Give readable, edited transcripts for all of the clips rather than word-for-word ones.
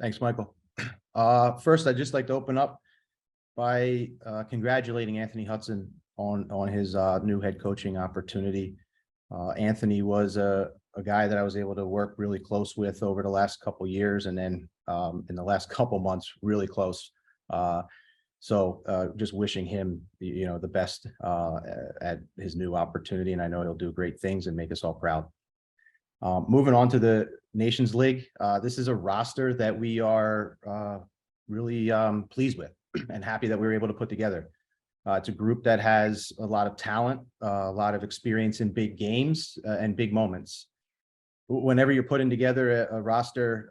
Thanks, Michael. First, I'd just like to open up by congratulating Anthony Hudson on his new head coaching opportunity. Anthony was a guy that I was able to work really close with over the last couple of years, and then in the last couple months, really close. So just wishing him, the best at his new opportunity, and I know he'll do great things and make us all proud. Moving on to the Nations League, this is a roster that we are really pleased with and happy that we were able to put together. It's a group that has a lot of talent, a lot of experience in big games and big moments. Whenever you're putting together a roster,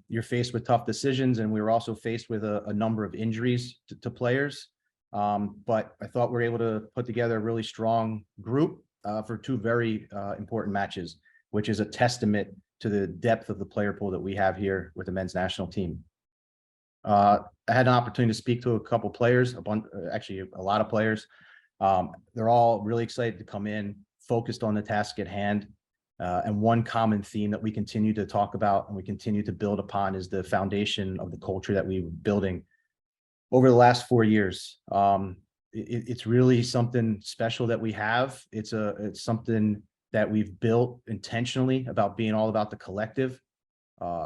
you're faced with tough decisions, and we were also faced with a number of injuries to players. But I thought we were able to put together a really strong group for two very important matches, which is a testament to the depth of the player pool that we have here with the men's national team. I had an opportunity to speak to a couple players, actually a lot of players. They're all really excited to come in, focused on the task at hand. And one common theme that we continue to talk about and we continue to build upon is the foundation of the culture that we've been building over the last 4 years. It's really something special that we have. It's something that we've built intentionally about being all about the collective,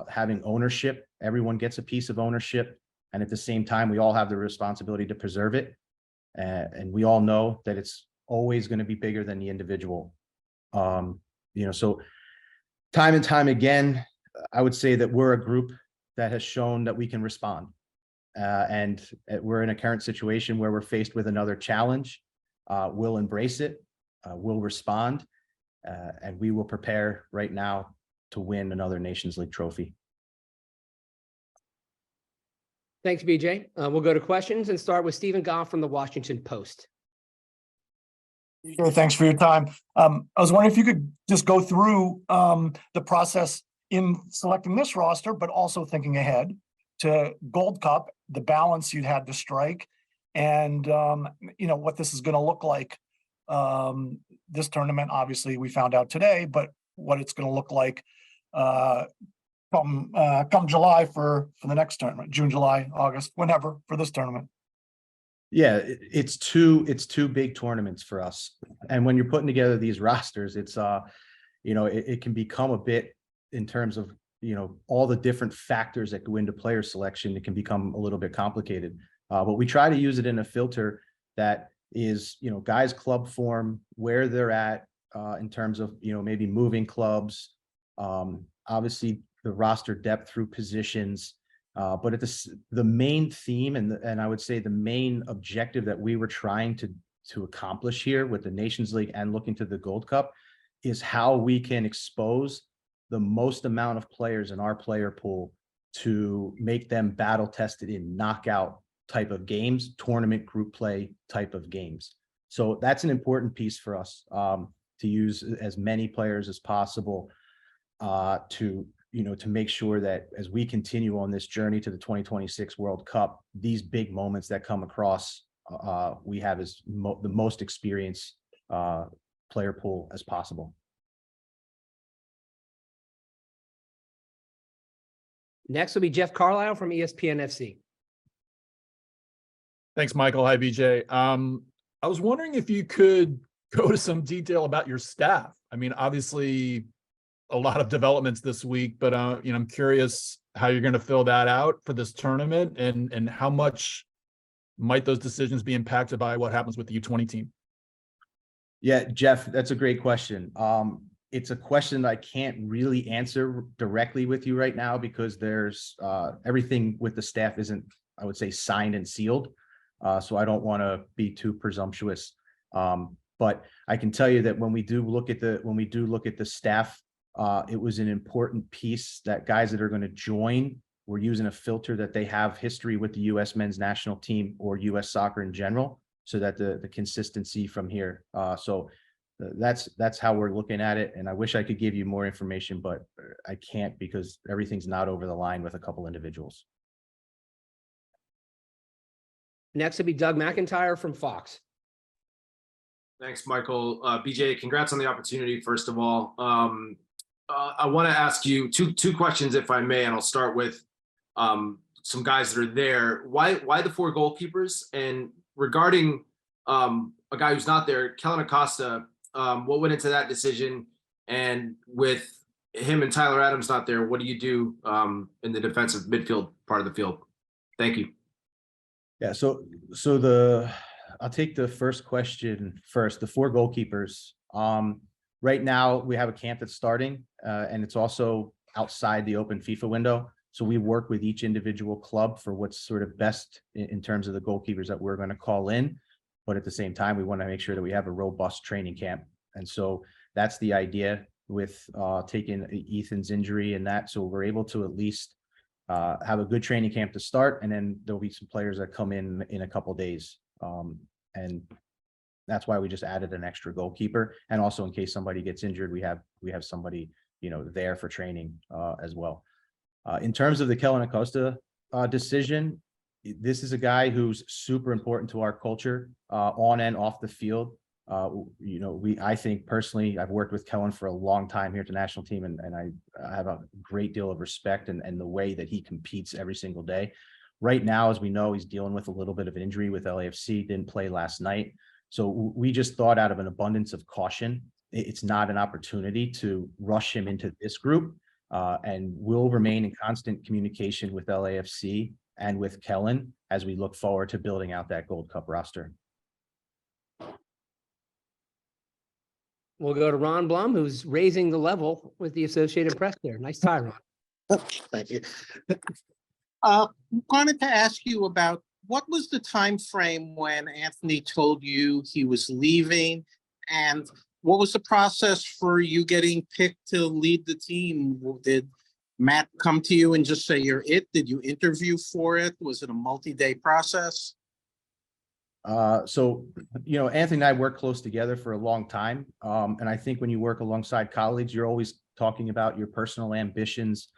having ownership. Everyone gets a piece of ownership, and at the same time, we all have the responsibility to preserve it. And we all know that it's always going to be bigger than the individual. So time and time again, I would say that we're a group that has shown that we can respond. And we're in a current situation where we're faced with another challenge. We'll embrace it, we'll respond, and we will prepare right now to win another Nations League trophy. Thanks, BJ. We'll go to questions and start with Stephen Goff from the Washington Post. Okay, thanks for your time. I was wondering if you could just go through the process in selecting this roster, but also thinking ahead to Gold Cup, the balance you'd had to strike, and what this is going to look like. This tournament, obviously, we found out today, but what it's going to look like come July for the next tournament, June, July, August, whenever for this tournament. Yeah, it's two big tournaments for us. And when you're putting together these rosters, it's it can become a bit, in terms of all the different factors that go into player selection, it can become a little bit complicated. But we try to use it in a filter that is guys' club form, where they're at in terms of maybe moving clubs, obviously the roster depth through positions. But the main theme and I would say the main objective that we were trying to accomplish here with the Nations League and looking to the Gold Cup is how we can expose the most amount of players in our player pool to make them battle tested in knockout type of games, tournament group play type of games. So that's an important piece for us, to use as many players as possible to make sure that as we continue on this journey to the 2026 World Cup, these big moments that come across, we have the most experienced player pool as possible. Next will be Jeff Carlisle from ESPN FC. Thanks, Michael. Hi, BJ. I was wondering if you could go to some detail about your staff. I mean, obviously, a lot of developments this week, but I'm curious how you're going to fill that out for this tournament, and how much might those decisions be impacted by what happens with the U20 team? Yeah, Jeff, that's a great question. It's a question that I can't really answer directly with you right now because there's everything with the staff isn't, I would say, signed and sealed. So I don't want to be too presumptuous. But I can tell you that when we do look at the staff, it was an important piece that guys that are going to join, we're using a filter that they have history with the U.S. men's national team or U.S. soccer in general, so that the consistency from here. So that's how we're looking at it. And I wish I could give you more information, but I can't because everything's not over the line with a couple individuals. Next will be Doug McIntyre from Fox. Thanks, Michael. BJ, congrats on the opportunity, first of all. I want to ask you two questions, if I may, and I'll start with some guys that are there. Why the 4 goalkeepers? And regarding a guy who's not there, Kellen Acosta, what went into that decision? And with him and Tyler Adams not there, what do you do in the defensive midfield part of the field? Thank you. Yeah, I'll take the first question first. The 4 goalkeepers. Right now we have a camp that's starting, and it's also outside the open FIFA window. So we work with each individual club for what's sort of best in terms of the goalkeepers that we're going to call in. But at the same time, we want to make sure that we have a robust training camp. And so that's the idea with taking Ethan's injury and that. So we're able to at least have a good training camp to start, and then there'll be some players that come in a couple of days. And that's why we just added an extra goalkeeper. And also in case somebody gets injured, we have somebody, there for training as well. In terms of the Kellen Acosta decision, this is a guy who's super important to our culture on and off the field. I think personally, I've worked with Kellen for a long time here at the national team, and I have a great deal of respect and the way that he competes every single day. Right now, as we know, he's dealing with a little bit of injury with LAFC, didn't play last night. So we just thought, out of an abundance of caution, it's not an opportunity to rush him into this group, and we'll remain in constant communication with LAFC and with Kellen as we look forward to building out that Gold Cup roster. We'll go to Ron Blum, who's raising the level with the Associated Press there. Nice tie, Ron. Thank you. Wanted to ask you about what was the time frame when Anthony told you he was leaving, and what was the process for you getting picked to lead the team? Did Matt come to you and just say you're it? Did you interview for it? Was it a multi-day process? So Anthony and I worked close together for a long time. And I think when you work alongside colleagues, you're always talking about your personal ambitions.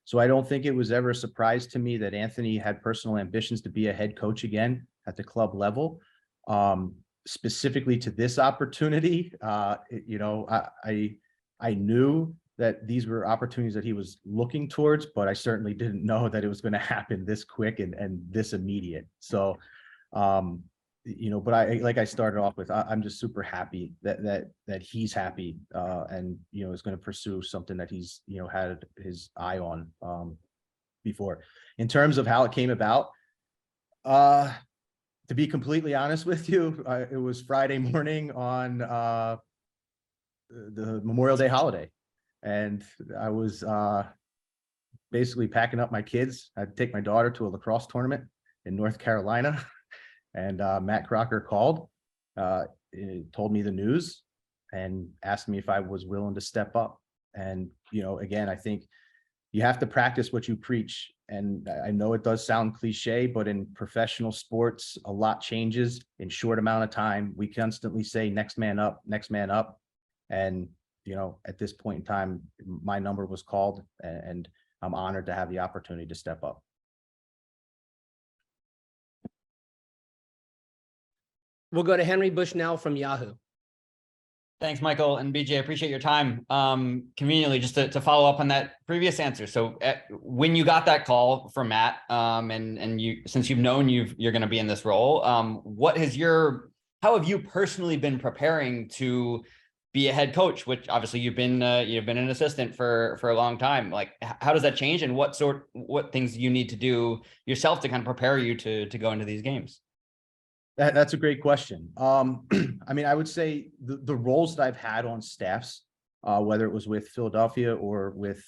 So I don't think it was ever a surprise to me that Anthony had personal ambitions to be a head coach again at the club level. Specifically to this opportunity, I knew that these were opportunities that he was looking towards, but I certainly didn't know that it was going to happen this quick and this immediate. So, but like I started off with, I'm just super happy that he's happy and is going to pursue something that he's had his eye on before. In terms of how it came about, to be completely honest with you, it was Friday morning on the Memorial Day holiday, and I was basically packing up my kids. I'd take my daughter to a lacrosse tournament in North Carolina. And Matt Crocker called, told me the news, and asked me if I was willing to step up. And, again, I think you have to practice what you preach. And I know it does sound cliche, but in professional sports, a lot changes in short amount of time. We constantly say next man up, next man up. And, at this point in time, my number was called, and I'm honored to have the opportunity to step up. We'll go to Henry Bushnell from Yahoo. Thanks, Michael and BJ. I appreciate your time. Conveniently, just to follow up on that previous answer. So when you got that call from Matt, and you, since you've known you're going to be in this role, how have you personally been preparing to be a head coach? Which obviously you've been an assistant for a long time. Like, how does that change, and what things you need to do yourself to kind of prepare you to go into these games? That's a great question. I mean, I would say the roles that I've had on staffs, whether it was with Philadelphia or with,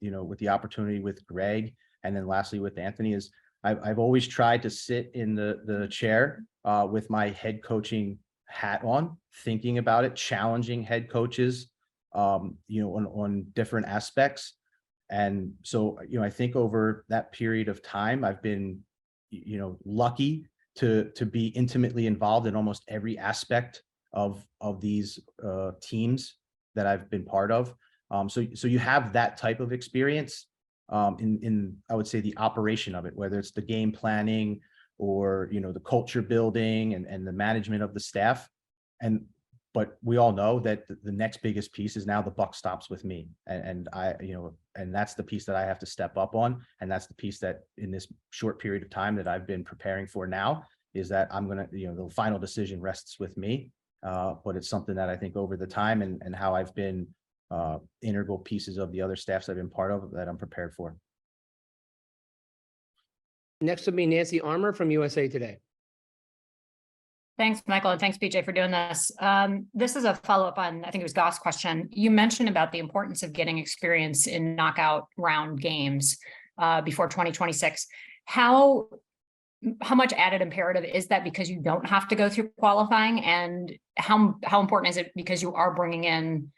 with the opportunity with Greg, and then lastly with Anthony, is I've always tried to sit in the chair with my head coaching hat on, thinking about it, challenging head coaches, on different aspects. And so, I think over that period of time, I've been, lucky to be intimately involved in almost every aspect of these teams that I've been part of. So you have that type of experience in I would say the operation of it, whether it's the game planning or the culture building and the management of the staff. And but we all know that the next biggest piece is now the buck stops with me. And I, and that's the piece that I have to step up on. And that's the piece that in this short period of time that I've been preparing for now is that I'm going to, the final decision rests with me. But it's something that I think over the time and how I've been integral pieces of the other staffs I've been part of that I'm prepared for. Next will be Nancy Armour from USA Today. Thanks, Michael, and thanks, BJ, for doing this. This is a follow-up on, I think it was Goss' question. You mentioned about the importance of getting experience in knockout round games before 2026. How much added imperative is that because you don't have to go through qualifying, and how important is it because you are bringing in,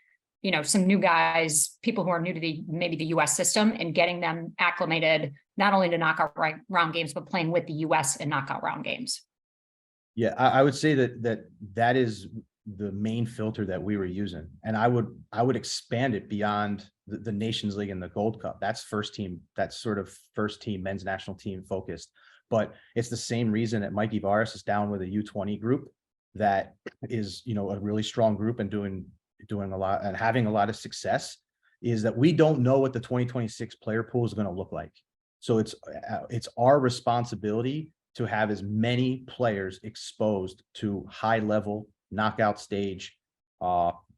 some new guys, people who are new to maybe the U.S. system, and getting them acclimated not only to knockout round games, but playing with the U.S. in knockout round games? Yeah, I would say that is the main filter that we were using. And I would expand it beyond the Nations League and the Gold Cup. That's first team, that's sort of first team men's national team focused. But it's the same reason that Mikey Varis is down with a U20 group that is, a really strong group and doing a lot and having a lot of success, is that we don't know what the 2026 player pool is going to look like. So it's our responsibility to have as many players exposed to high level knockout stage,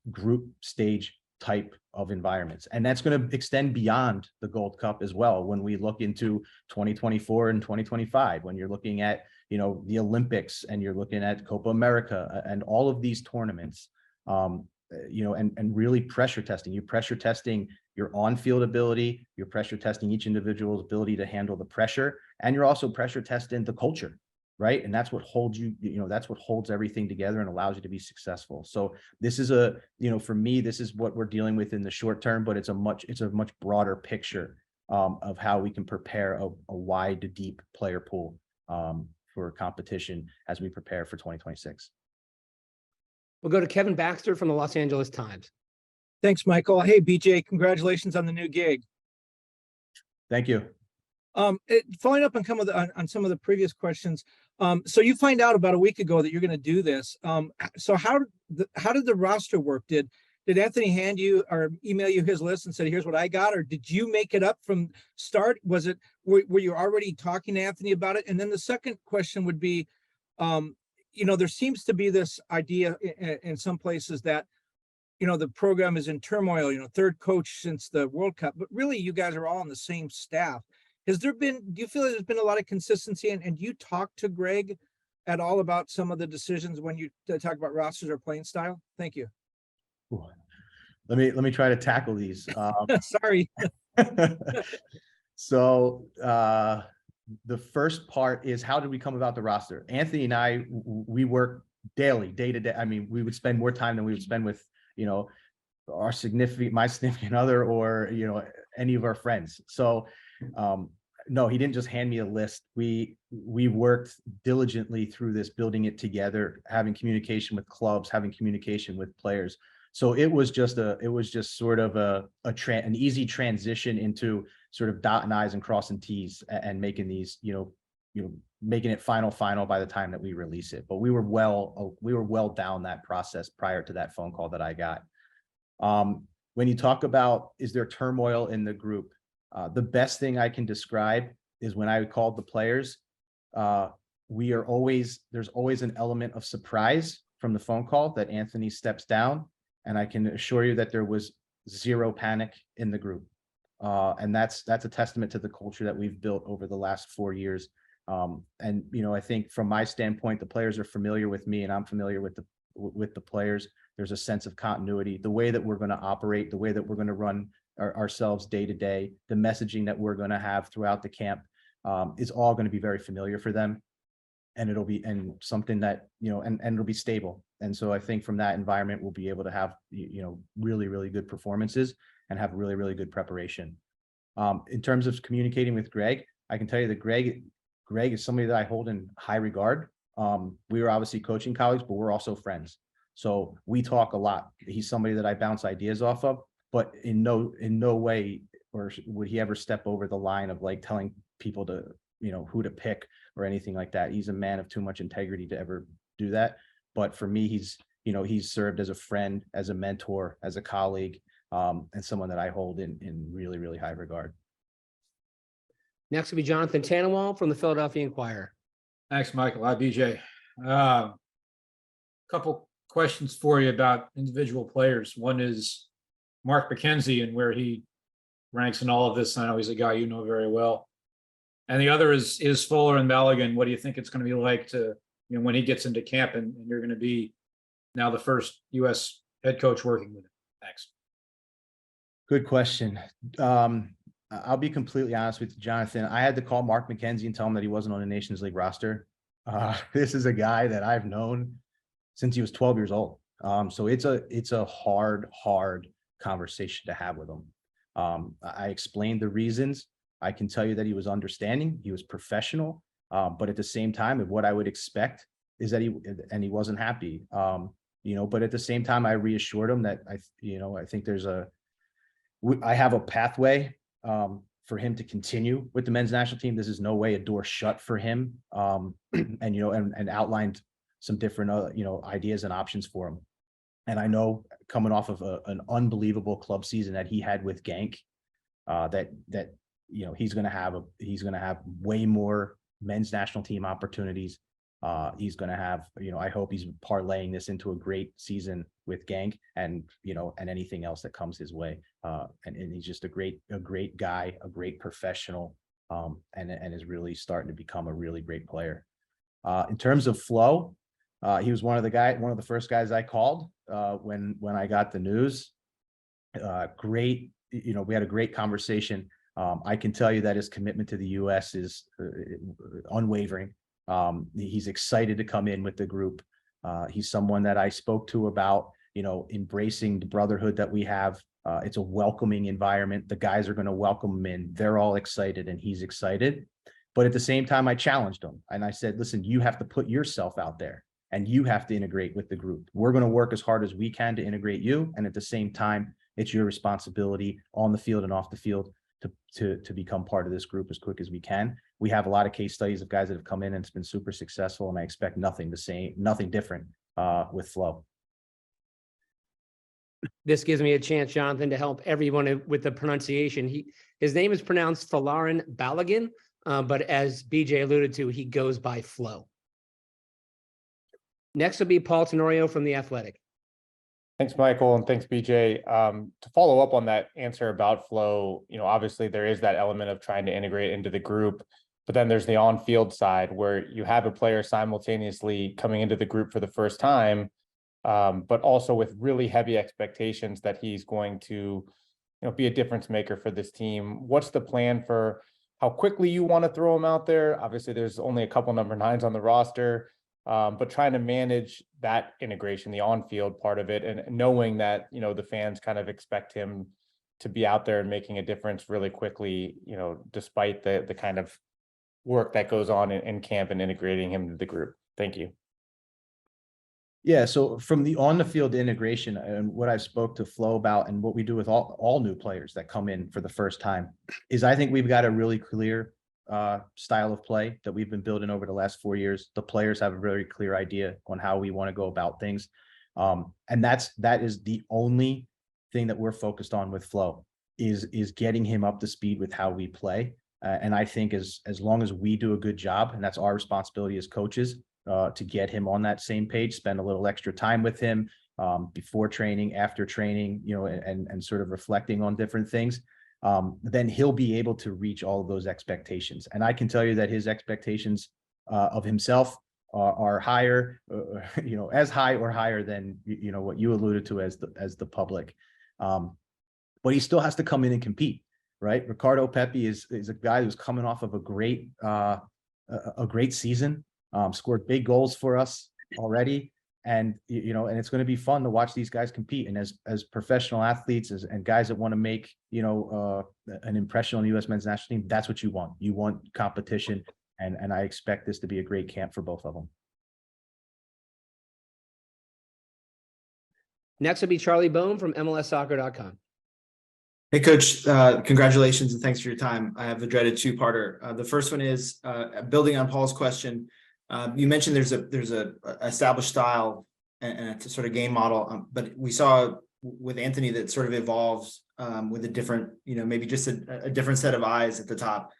group stage type of environments. And that's going to extend beyond the Gold Cup as well. When we look into 2024 and 2025, when you're looking at, the Olympics and you're looking at Copa America and all of these tournaments, and really pressure testing. You're pressure testing your on-field ability, you're pressure testing each individual's ability to handle the pressure, and you're also pressure testing the culture, right? And that's what holds you, that's what holds everything together and allows you to be successful. So this is for me, this is what we're dealing with in the short term, but it's a much broader picture of how we can prepare a wide to deep player pool for competition as we prepare for 2026. We'll go to Kevin Baxter from the Los Angeles Times. Thanks, Michael. Hey, BJ, congratulations on the new gig. Thank you. Following up on some of the previous questions. So you find out about a week ago that you're going to do this. So how did the roster work? Did Anthony hand you or email you his list and said, here's what I got? Or did you make it up from start? Were you already talking to Anthony about it? And then the second question would be, there seems to be this idea in some places that, the program is in turmoil, third coach since the World Cup, but really you guys are all on the same staff. Do you feel like there's been a lot of consistency, and do you talk to Greg at all about some of the decisions when you talk about rosters or playing style? Thank you. Let me try to tackle these. Sorry. So the first part is, how did we come about the roster? Anthony and I, we work daily, day to day. I mean, we would spend more time than we would spend with, my significant other or, any of our friends. So, no, he didn't just hand me a list. We worked diligently through this, building it together, having communication with clubs, having communication with players. So it was just sort of an easy transition into sort of dotting I's and crossing T's and making these, making it final by the time that we release it. But we were well down that process prior to that phone call that I got. When you talk about, is there turmoil in the group? The best thing I can describe is when I called the players, there's always an element of surprise from the phone call that Anthony steps down. And I can assure you that there was zero panic in the group. And that's a testament to the culture that we've built over the last 4 years. And, I think from my standpoint, the players are familiar with me and I'm familiar with the players. There's a sense of continuity, the way that we're going to operate, the way that we're going to run ourselves day to day, the messaging that we're going to have throughout the camp is all going to be very familiar for them. And it'll be something that, and it'll be stable. And so I think from that environment, we'll be able to have, really, really good performances and have really, really good preparation. In terms of communicating with Greg, I can tell you that Greg is somebody that I hold in high regard. We were obviously coaching colleagues, but we're also friends. So we talk a lot. He's somebody that I bounce ideas off of, but in no way or would he ever step over the line of like telling people to, who to pick or anything like that. He's a man of too much integrity to ever do that. But for me, he's served as a friend, as a mentor, as a colleague, and someone that I hold in really, really high regard. Next will be Jonathan Tannenwald from the Philadelphia Inquirer. Thanks, Michael. Hi, BJ. Couple questions for you about individual players. One is Mark McKenzie and where he ranks in all of this. I know he's a guy you know very well. And the other is Fuller and Callaghan. What do you think it's going to be like to, when he gets into camp and you're going to be now the first U.S. head coach working with him? Thanks. Good question. I'll be completely honest with you, Jonathan. I had to call Mark McKenzie and tell him that he wasn't on the Nations League roster. This is a guy that I've known since he was 12 years old. So it's a hard conversation to have with him. I explained the reasons. I can tell you that he was understanding, he was professional, but at the same time, what I would expect is that he wasn't happy. But at the same time, I reassured him that I think I have a pathway for him to continue with the men's national team. This is no way a door shut for him. And outlined some different ideas and options for him. And I know coming off of an unbelievable club season that he had with Genk, that he's going to have way more men's national team opportunities. He's going to have, I hope he's parlaying this into a great season with Genk and anything else that comes his way. And he's just a great guy, a great professional, and is really starting to become a really great player. In terms of Flo, he was one of the first guys I called when I got the news. Great, we had a great conversation. I can tell you that his commitment to the U.S. is unwavering. He's excited to come in with the group. He's someone that I spoke to about, embracing the brotherhood that we have. It's a welcoming environment. The guys are going to welcome him in. They're all excited and he's excited. But at the same time, I challenged him and I said, listen, you have to put yourself out there and you have to integrate with the group. We're going to work as hard as we can to integrate you. And at the same time, it's your responsibility on the field and off the field to become part of this group as quick as we can. We have a lot of case studies of guys that have come in and it's been super successful. And I expect nothing different with Flo. This gives me a chance, Jonathan, to help everyone with the pronunciation. His name is pronounced Ferreira Callaghan, but as BJ alluded to, he goes by Flo. Next will be Paul Tenorio from The Athletic. Thanks, Michael, and thanks, BJ. To follow up on that answer about Flo, obviously there is that element of trying to integrate into the group, but then there's the on-field side where you have a player simultaneously coming into the group for the first time, but also with really heavy expectations that he's going to, be a difference maker for this team. What's the plan for how quickly you want to throw him out there? Obviously, there's only a couple number 9s on the roster. But trying to manage that integration, the on-field part of it, and knowing that, the fans kind of expect him to be out there and making a difference really quickly, despite the kind of work that goes on in camp and integrating him into the group. Thank you. Yeah, so from the on-the-field integration and what I spoke to Flo about and what we do with all new players that come in for the first time is I think we've got a really clear style of play that we've been building over the last 4 years. The players have a very clear idea on how we want to go about things. And that is the only thing that we're focused on with Flo is getting him up to speed with how we play. And I think as long as we do a good job, and that's our responsibility as coaches, to get him on that same page, spend a little extra time with him before training, after training, and sort of reflecting on different things. Then he'll be able to reach all of those expectations. And I can tell you that his expectations of himself are higher, as high or higher than, what you alluded to as the public. But he still has to come in and compete, right? Ricardo Pepi is a guy who's coming off of a great season, scored big goals for us already. And, and it's going to be fun to watch these guys compete. And as professional athletes and guys that want to make, an impression on the U.S. men's national team, that's what you want. You want competition. And I expect this to be a great camp for both of them. Next will be Charlie Bone from MLSsoccer.com. Hey, Coach, congratulations and thanks for your time. I have the dreaded two-parter. The first one is building on Paul's question. You mentioned there's a established style and a sort of game model. But we saw with Anthony that sort of evolves with a different, maybe just a different set of eyes at the top.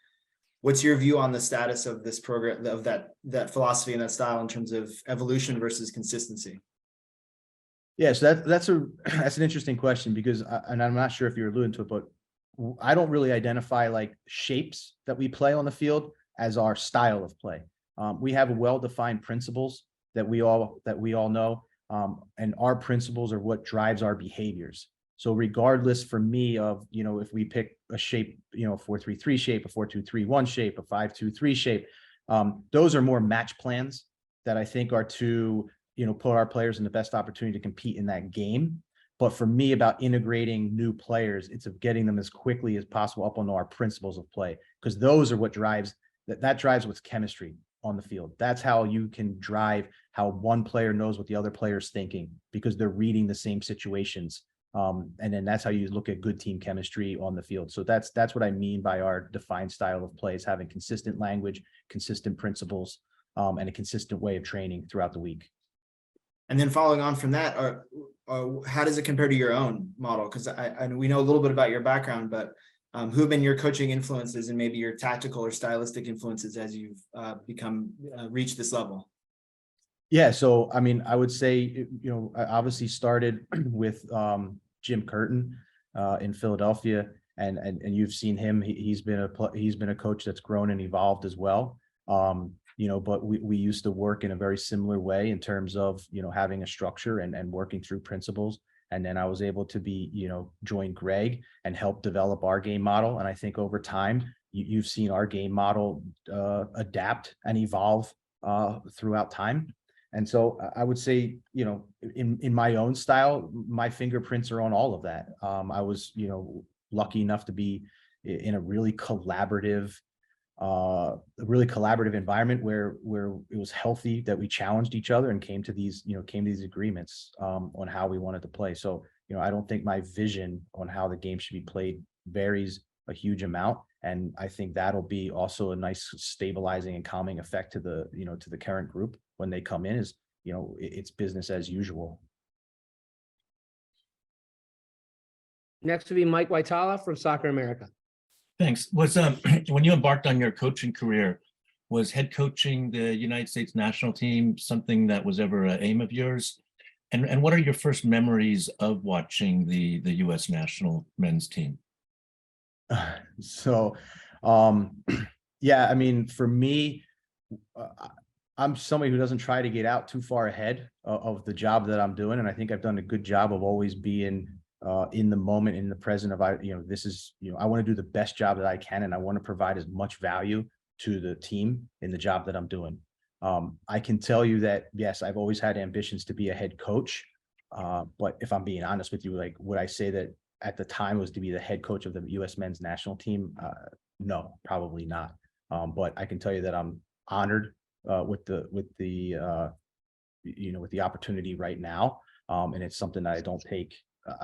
What's your view on the status of this program, of that philosophy and that style in terms of evolution versus consistency? Yeah, so that's an interesting question because, and I'm not sure if you're alluding to it, but I don't really identify like shapes that we play on the field as our style of play. We have well-defined principles that we all know, and our principles are what drives our behaviors. So regardless for me of, if we pick a shape, 4-3-3 shape, a 4-2-3-1 shape, a 5-2-3 shape, those are more match plans that I think are to, put our players in the best opportunity to compete in that game. But for me, about integrating new players, it's of getting them as quickly as possible up on our principles of play, because those are what drives that drives what's chemistry on the field. That's how you can drive how one player knows what the other player's thinking, because they're reading the same situations. And then that's how you look at good team chemistry on the field. So that's what I mean by our defined style of play, is having consistent language, consistent principles, and a consistent way of training throughout the week. And then following on from that, how does it compare to your own model? Because we know a little bit about your background, but who have been your coaching influences and maybe your tactical or stylistic influences as you've reached this level? Yeah, so I mean, I would say, I obviously started with Jim Curtin in Philadelphia, and you've seen him. He's been a coach that's grown and evolved as well. But we used to work in a very similar way in terms of, having a structure and working through principles. And then I was able to join Greg and help develop our game model. And I think over time, you've seen our game model adapt and evolve throughout time. And so I would say, in my own style, my fingerprints are on all of that. I was, lucky enough to be in a really collaborative environment where it was healthy, that we challenged each other and came to these agreements on how we wanted to play. So, I don't think my vision on how the game should be played varies a huge amount. And I think that'll be also a nice stabilizing and calming effect to the current group when they come in, is, it's business as usual. Next will be Mike Waitala from Soccer America. Thanks. When you embarked on your coaching career, was head coaching the United States national team something that was ever an aim of yours? And what are your first memories of watching the U.S. national men's team? So, yeah, I mean, for me, I'm somebody who doesn't try to get out too far ahead of the job that I'm doing. And I think I've done a good job of always being in the moment, in the present of, this is, I want to do the best job that I can, and I want to provide as much value to the team in the job that I'm doing. I can tell you that, yes, I've always had ambitions to be a head coach. But if I'm being honest with you, like, would I say that at the time was to be the head coach of the U.S. men's national team? No, probably not. But I can tell you that I'm honored with the opportunity right now. And it's something that I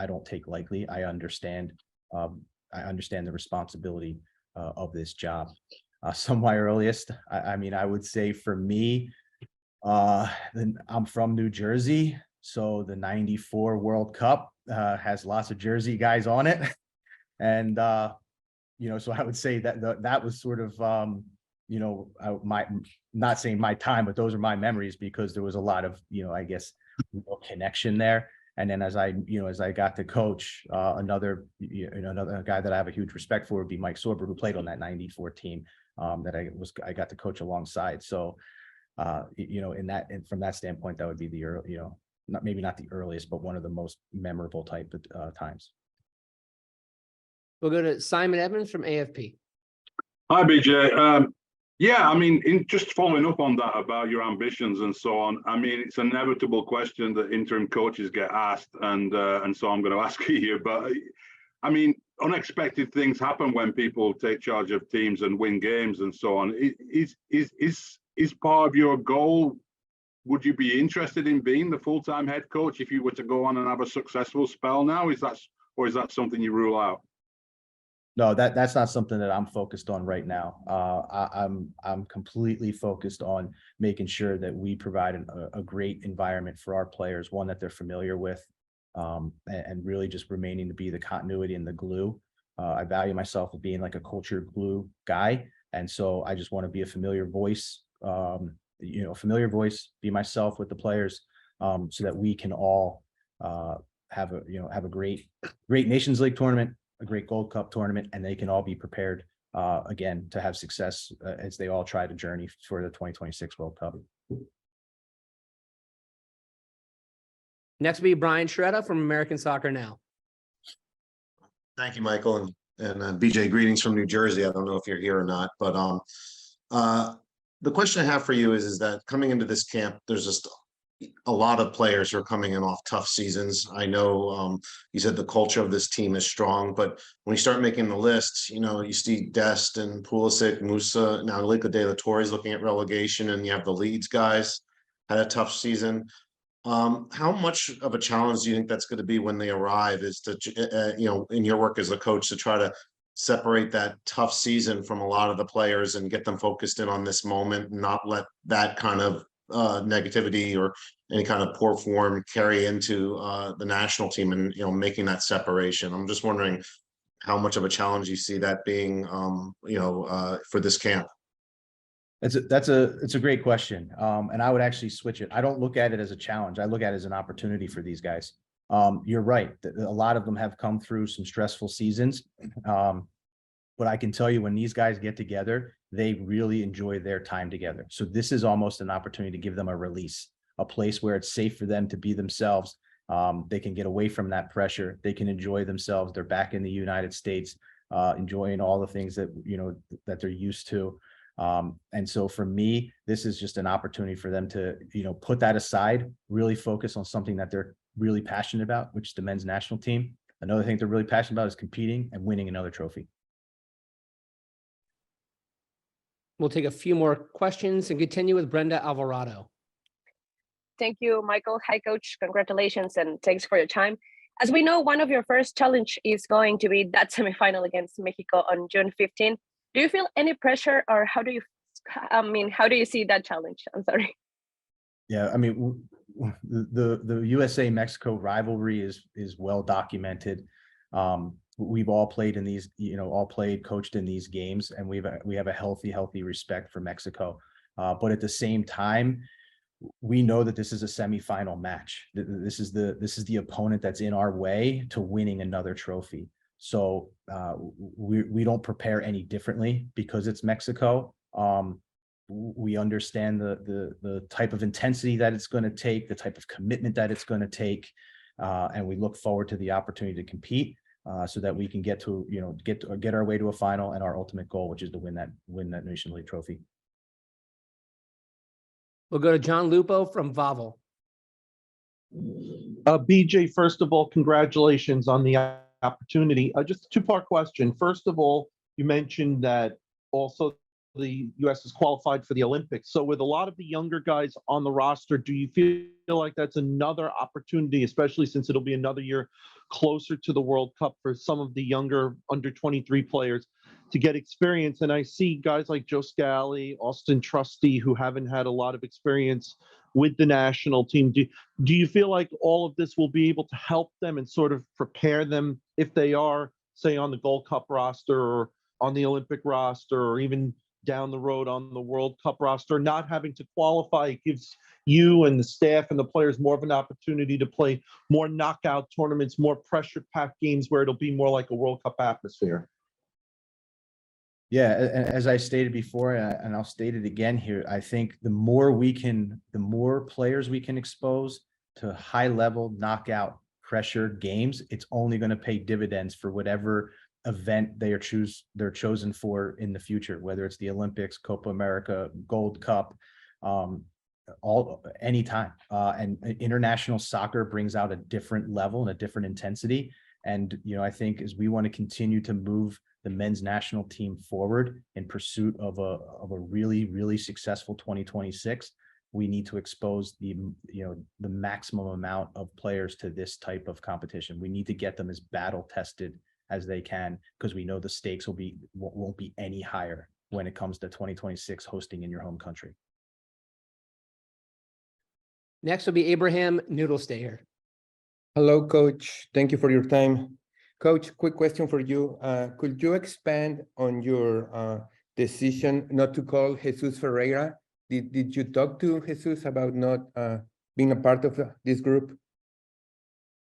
don't take lightly. I understand the responsibility of this job. So my earliest, I mean, I would say for me, I'm from New Jersey, so the '94 World Cup has lots of Jersey guys on it, and so I would say that that was sort of not saying my time, but those are my memories, because there was a lot of I guess connection there. And then as I got to coach, another guy that I have a huge respect for would be Mike Sorber, who played on that '94 team that I got to coach alongside. So, and from that standpoint, that would be the maybe not the earliest, but one of the most memorable type of times. We'll go to Simon Evans from AFP. Hi, BJ. Yeah, I mean, just following up on that about your ambitions and so on. I mean, it's an inevitable question that interim coaches get asked, and so I'm going to ask you here. But I mean, unexpected things happen when people take charge of teams and win games and so on. Is part of your goal? Would you be interested in being the full-time head coach if you were to go on and have a successful spell now? Is that something you rule out? No, that's not something that I'm focused on right now. I'm completely focused on making sure that we provide a great environment for our players, one that they're familiar with, and really just remaining to be the continuity and the glue. I value myself as being like a culture glue guy, and so I just want to be a familiar voice. Familiar voice, be myself with the players, so that we can all have a great Nations League tournament, a great Gold Cup tournament, and they can all be prepared again to have success as they all try to journey for the 2026 World Cup. Next will be Brian Shretta from American Soccer Now. Thank you, Michael, and BJ, greetings from New Jersey. I don't know if you're here or not, but the question I have for you is that coming into this camp, there's just a lot of players who are coming in off tough seasons. I know you said the culture of this team is strong, but when you start making the list, you see Dest and Pulisic, Musa, now Liga de la Torre is looking at relegation, and you have the Leeds guys had a tough season. How much of a challenge do you think that's going to be when they arrive, is to, in your work as a coach, to try to separate that tough season from a lot of the players and get them focused in on this moment and not let that kind of negativity or any kind of poor form carry into the national team and, making that separation? I'm just wondering how much of a challenge you see that being, for this camp. It's a great question. And I would actually switch it. I don't look at it as a challenge. I look at it as an opportunity for these guys. You're right. A lot of them have come through some stressful seasons. But I can tell you, when these guys get together, they really enjoy their time together. So this is almost an opportunity to give them a release, a place where it's safe for them to be themselves. They can get away from that pressure. They can enjoy themselves. They're back in the United States, enjoying all the things that, that they're used to. And so for me, this is just an opportunity for them to, put that aside, really focus on something that they're really passionate about, which is the men's national team. Another thing they're really passionate about is competing and winning another trophy. We'll take a few more questions and continue with Brenda Alvarado. Thank you, Michael. Hi, Coach. Congratulations and thanks for your time. As we know, one of your first challenge is going to be that semifinal against Mexico on June 15. Do you feel any pressure, or how do you see that challenge? I'm sorry. Yeah, I mean, the USA Mexico rivalry is well documented. We've all played in these, coached in these games, and we have a healthy respect for Mexico. But at the same time, we know that this is a semifinal match. This is the opponent that's in our way to winning another trophy. So we don't prepare any differently because it's Mexico. We understand the type of intensity that it's going to take, the type of commitment that it's going to take, and we look forward to the opportunity to compete so that we can get our way to a final and our ultimate goal, which is to win that Nations League trophy. We'll go to John Lupo from Vavel. BJ, first of all, congratulations on the opportunity. Just a two-part question. First of all, you mentioned that also the U.S. is qualified for the Olympics. So with a lot of the younger guys on the roster, do you feel like that's another opportunity, especially since it'll be another year closer to the World Cup, for some of the younger under 23 players to get experience? And I see guys like Joe Scally, Austin Trusty, who haven't had a lot of experience with the national team. Do you feel like all of this will be able to help them and sort of prepare them if they are, say, on the Gold Cup roster or on the Olympic roster, or even down the road on the World Cup roster, not having to qualify? It gives you and the staff and the players more of an opportunity to play more knockout tournaments, more pressure-packed games where it'll be more like a World Cup atmosphere. Yeah, as I stated before, and I'll state it again here, I think the more players we can expose to high-level knockout pressure games, it's only going to pay dividends for whatever event they're chosen for in the future, whether it's the Olympics, Copa America, Gold Cup, anytime. And international soccer brings out a different level and a different intensity. And I think as we want to continue to move the men's national team forward in pursuit of a really successful 2026, we need to expose the maximum amount of players to this type of competition. We need to get them as battle tested as they can, because we know the stakes won't be any higher when it comes to 2026 hosting in your home country. Next will be Abraham Noodlestayer. Hello, Coach. Thank you for your time. Coach, quick question for you. Could you expand on your decision not to call Jesus Ferreira? Did you talk to Jesus about not being a part of this group?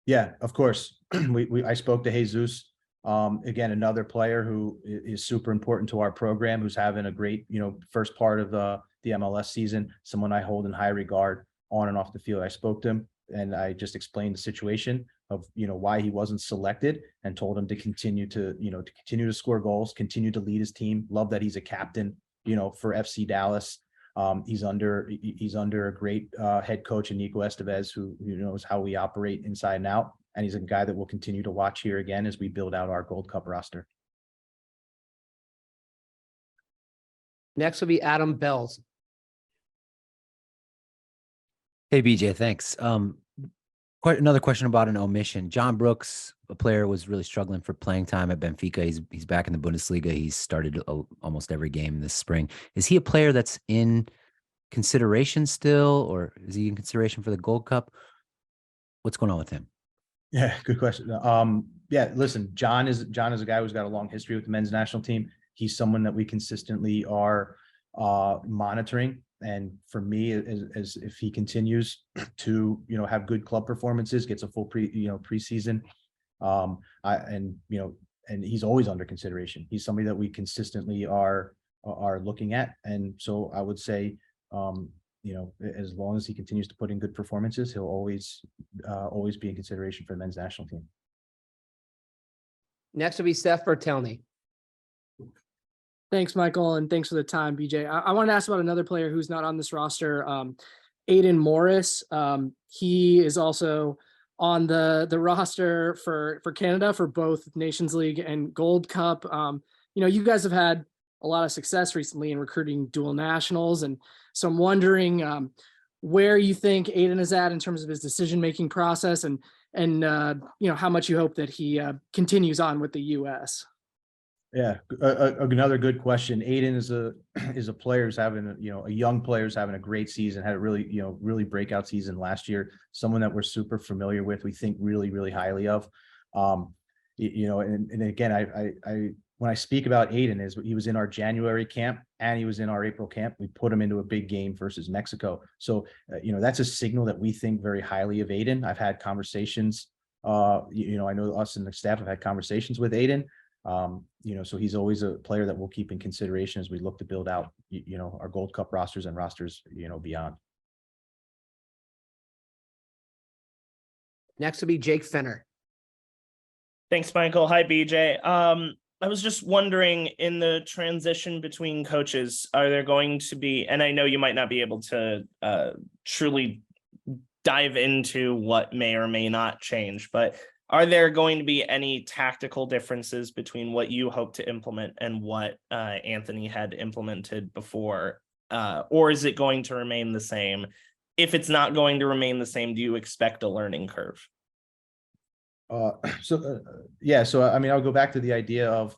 Yeah, of course. I spoke to Jesus. Again, another player who is super important to our program, who's having a great, first part of the MLS season, someone I hold in high regard on and off the field. I spoke to him and I just explained the situation of, why he wasn't selected, and told him to continue to score goals, continue to lead his team. Love that he's a captain, for FC Dallas. He's under a great head coach in Nico Estevez, who knows how we operate inside and out. And he's a guy that we'll continue to watch here again as we build out our Gold Cup roster. Next will be Adam Bells. Hey, BJ, thanks. Quite another question about an omission. John Brooks, a player, was really struggling for playing time at Benfica. He's back in the Bundesliga. He's started almost every game this spring. Is he a player that's in consideration still, or is he in consideration for the Gold Cup? What's going on with him? Yeah, good question. Yeah, listen, John is a guy who's got a long history with the men's national team. He's someone that we consistently are monitoring. And for me, as if he continues to, have good club performances, gets a full preseason, and he's always under consideration. He's somebody that we consistently are looking at. And so I would say, as long as he continues to put in good performances, he'll always be in consideration for the men's national team. Next will be Steph Bertelny. Thanks, Michael, and thanks for the time, BJ. I wanted to ask about another player who's not on this roster, Aiden Morris. He is also on the roster for Canada for both Nations League and Gold Cup. You guys have had a lot of success recently in recruiting dual nationals, and so I'm wondering where you think Aiden is at in terms of his decision-making process, and how much you hope that he continues on with the U.S. Yeah, another good question. Aiden is a player who's having a young player who's having a great season. Had a really breakout season last year. Someone that we're super familiar with. We think really, really highly of. And again, I when I speak about Aiden, is he was in our January camp and he was in our April camp. We put him into a big game versus Mexico. So that's a signal that we think very highly of Aiden. I've had conversations. I know us and the staff have had conversations with Aiden. So he's always a player that we'll keep in consideration as we look to build out, our Gold Cup rosters and rosters, beyond. Next will be Jake Fenner. Thanks, Michael. Hi, BJ. I was just wondering, in the transition between coaches, are there going to be, and I know you might not be able to truly dive into what may or may not change, but are there going to be any tactical differences between what you hope to implement and what Anthony had implemented before? Or is it going to remain the same? If it's not going to remain the same, do you expect a learning curve? So I mean, I'll go back to the idea of,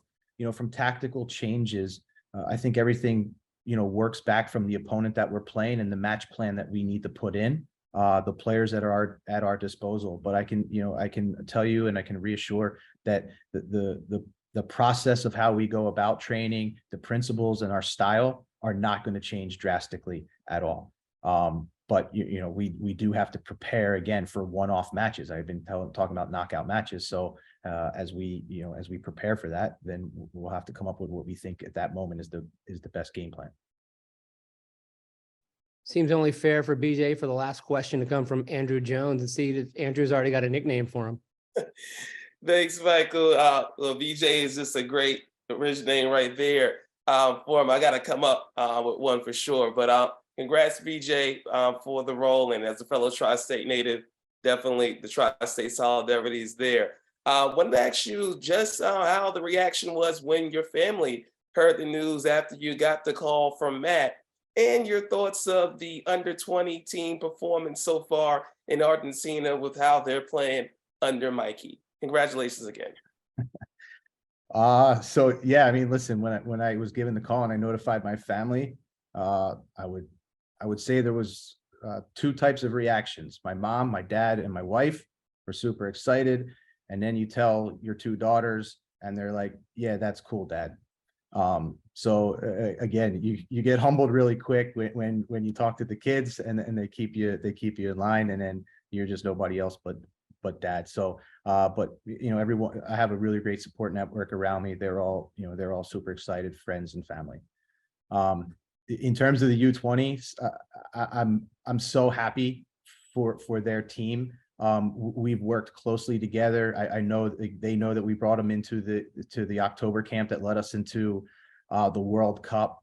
from tactical changes. I think everything, works back from the opponent that we're playing and the match plan that we need to put in. The players that are at our disposal, but I can tell you and I can reassure that the process of how we go about training, the principles and our style are not going to change drastically at all. But we do have to prepare again for one-off matches. I've been talking about knockout matches. So as we prepare for that, then we'll have to come up with what we think at that moment is the best game plan. Seems only fair for BJ for the last question to come from Andrew Jones, and see that Andrew's already got a nickname for him. Thanks, Michael. Well, BJ is just a great originating right there for him. I got to come up with one for sure. But congrats, BJ, for the role. And as a fellow Tri-State native, definitely the Tri-State solidarity is there. Wanted to ask you just how the reaction was when your family heard the news after you got the call from Matt, and your thoughts of the under-20 team performance so far in Argentina with how they're playing under Mikey. Congratulations again. So yeah, I mean, listen, when I was given the call and I notified my family, I would say there was two types of reactions. My mom, my dad, and my wife were super excited. And then you tell your two daughters and they're like, yeah, that's cool, Dad. Again, you get humbled really quick when you talk to the kids and they keep you in line, and then you're just nobody else but Dad. So but everyone, I have a really great support network around me. They're all super excited, friends and family. In terms of the U20s, I'm so happy for their team. We've worked closely together. I know they know that we brought them into the October camp that led us into the World Cup.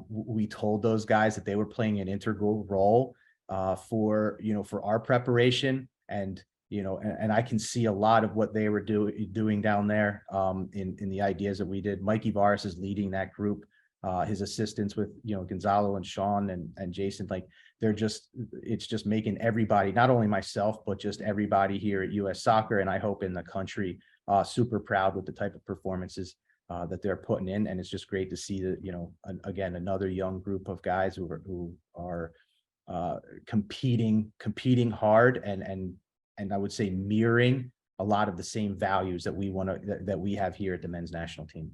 We told those guys that they were playing an integral role for our preparation, and I can see a lot of what they were doing down there in the ideas that we did. Mikey Varis is leading that group. His assistants with Gonzalo and Sean and Jason, like it's just making everybody, not only myself, but just everybody here at US Soccer, and I hope in the country, super proud with the type of performances that they're putting in. And it's just great to see that, again, another young group of guys who are competing hard and I would say mirroring a lot of the same values that we have here at the men's national team.